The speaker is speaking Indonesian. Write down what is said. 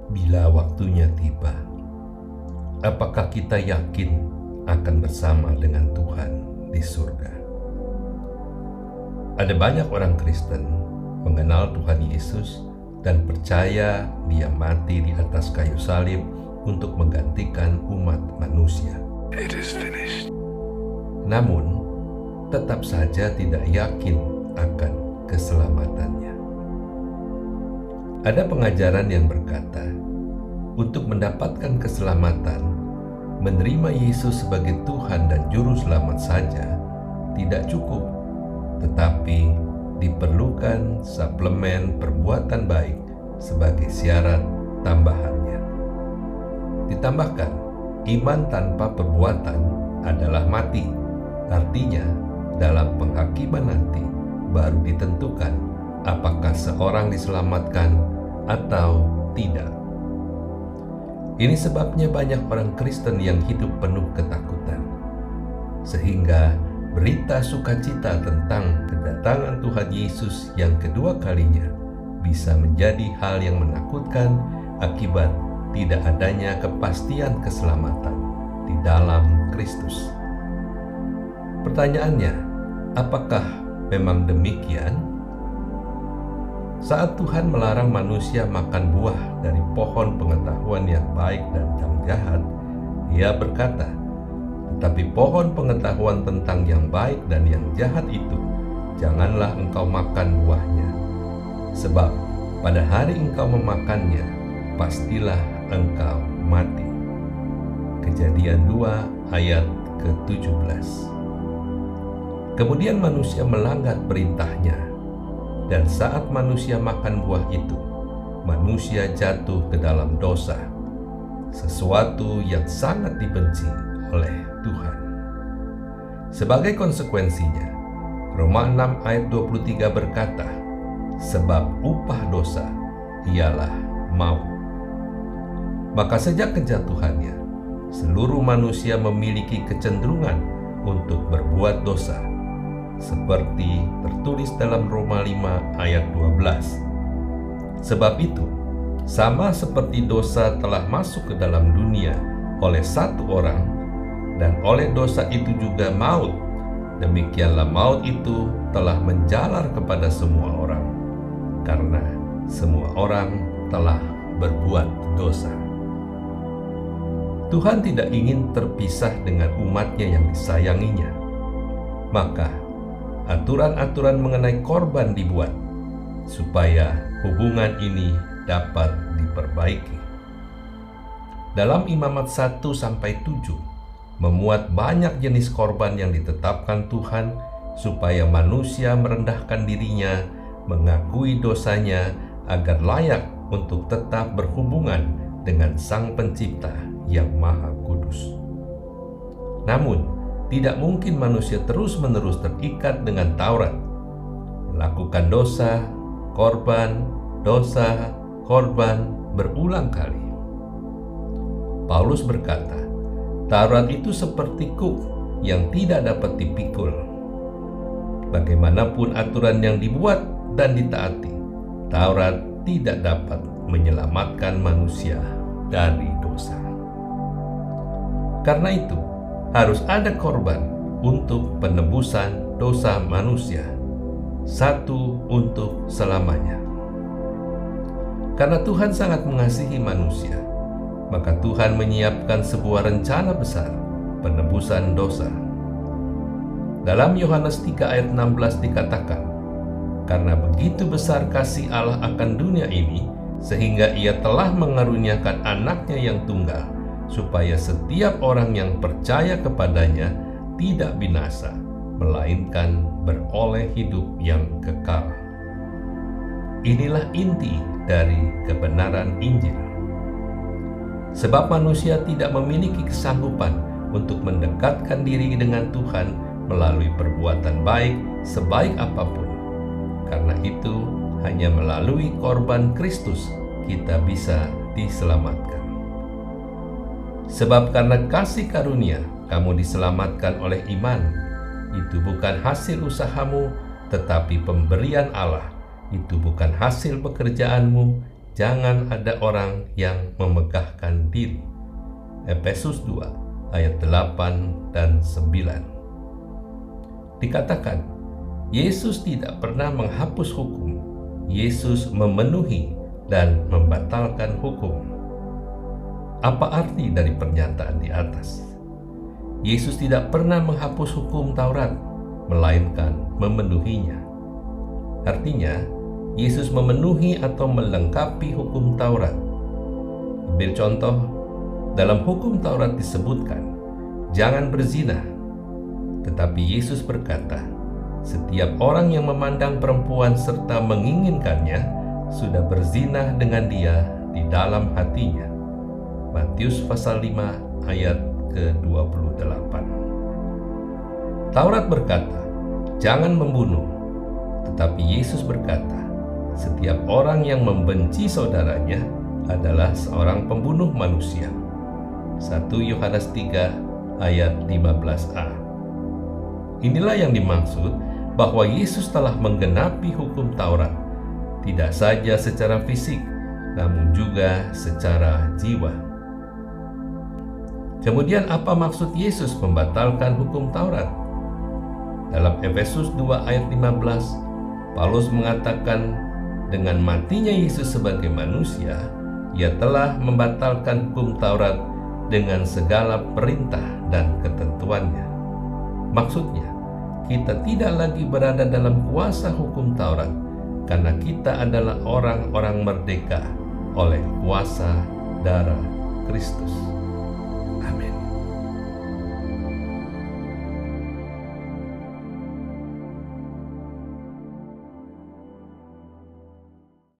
Bila waktunya tiba, apakah kita yakin akan bersama dengan Tuhan di surga? Ada banyak orang Kristen mengenal Tuhan Yesus dan percaya Dia mati di atas kayu salib untuk menggantikan umat manusia. It is finished. Namun, tetap saja tidak yakin akan keselamatannya. Ada pengajaran yang berkata, untuk mendapatkan keselamatan, menerima Yesus sebagai Tuhan dan Juru Selamat saja tidak cukup, tetapi diperlukan suplemen perbuatan baik sebagai syarat tambahannya. Ditambahkan, iman tanpa perbuatan adalah mati. Artinya, dalam penghakiman nanti baru ditentukan apakah seorang diselamatkan atau tidak. Ini sebabnya banyak orang Kristen yang hidup penuh ketakutan, sehingga berita sukacita tentang kedatangan Tuhan Yesus yang kedua kalinya bisa menjadi hal yang menakutkan akibat tidak adanya kepastian keselamatan di dalam Kristus. Pertanyaannya, apakah memang demikian? Saat Tuhan melarang manusia makan buah dari pohon pengetahuan yang baik dan yang jahat, Dia berkata, "Tetapi pohon pengetahuan tentang yang baik dan yang jahat itu, janganlah engkau makan buahnya. Sebab pada hari engkau memakannya, pastilah engkau mati." Kejadian 2 ayat ke-17. Kemudian manusia melanggar perintahnya, dan saat manusia makan buah itu, manusia jatuh ke dalam dosa, sesuatu yang sangat dibenci oleh Tuhan. Sebagai konsekuensinya, Roma 6 ayat 23 berkata, "Sebab upah dosa ialah maut." Maka sejak kejatuhannya, seluruh manusia memiliki kecenderungan untuk berbuat dosa, seperti tertulis dalam Roma 5 ayat 12. Sebab itu, sama seperti dosa telah masuk ke dalam dunia oleh satu orang, dan oleh dosa itu juga maut, demikianlah maut itu telah menjalar kepada semua orang, karena semua orang telah berbuat dosa. Tuhan tidak ingin terpisah dengan umatnya yang disayanginya. Maka aturan-aturan mengenai korban dibuat supaya hubungan ini dapat diperbaiki. Dalam Imamat 1-7 memuat banyak jenis korban yang ditetapkan Tuhan supaya manusia merendahkan dirinya, mengakui dosanya agar layak untuk tetap berhubungan dengan Sang Pencipta yang Maha Kudus. Namun, tidak mungkin manusia terus-menerus terikat dengan Taurat, melakukan dosa, korban berulang kali. Paulus berkata, Taurat itu seperti kuk yang tidak dapat dipikul. Bagaimanapun aturan yang dibuat dan ditaati, Taurat tidak dapat menyelamatkan manusia dari dosa. Karena itu, harus ada korban untuk penebusan dosa manusia, satu untuk selamanya. Karena Tuhan sangat mengasihi manusia, maka Tuhan menyiapkan sebuah rencana besar penebusan dosa. Dalam Yohanes 3 ayat 16 dikatakan, "Karena begitu besar kasih Allah akan dunia ini, sehingga Ia telah mengaruniakan anaknya yang tunggal, supaya setiap orang yang percaya kepadanya tidak binasa, melainkan beroleh hidup yang kekal." Inilah inti dari kebenaran Injil. Sebab manusia tidak memiliki kesanggupan untuk mendekatkan diri dengan Tuhan melalui perbuatan baik sebaik apapun. Karena itu, hanya melalui korban Kristus kita bisa diselamatkan. Sebab karena kasih karunia kamu diselamatkan oleh iman. Itu bukan hasil usahamu, tetapi pemberian Allah. Itu bukan hasil pekerjaanmu, jangan ada orang yang memegahkan diri. Efesus 2 ayat 8 dan 9. Dikatakan, Yesus tidak pernah menghapus hukum. Yesus memenuhi dan membatalkan hukum. Apa arti dari pernyataan di atas? Yesus tidak pernah menghapus hukum Taurat, melainkan memenuhinya. Artinya, Yesus memenuhi atau melengkapi hukum Taurat. Ambil contoh, dalam hukum Taurat disebutkan, jangan berzina. Tetapi Yesus berkata, setiap orang yang memandang perempuan serta menginginkannya sudah berzina dengan dia di dalam hatinya. Matius pasal 5 ayat ke-28. Taurat berkata, jangan membunuh. Tetapi Yesus berkata, setiap orang yang membenci saudaranya adalah seorang pembunuh manusia. 1 Yohanes 3 ayat 15a. Inilah yang dimaksud bahwa Yesus telah menggenapi hukum Taurat, tidak saja secara fisik, namun juga secara jiwa. Kemudian apa maksud Yesus membatalkan hukum Taurat? Dalam Efesus 2 ayat 15, Paulus mengatakan, dengan matinya Yesus sebagai manusia, ia telah membatalkan hukum Taurat dengan segala perintah dan ketentuannya. Maksudnya, kita tidak lagi berada dalam kuasa hukum Taurat, karena kita adalah orang-orang merdeka oleh kuasa darah Kristus. Amin.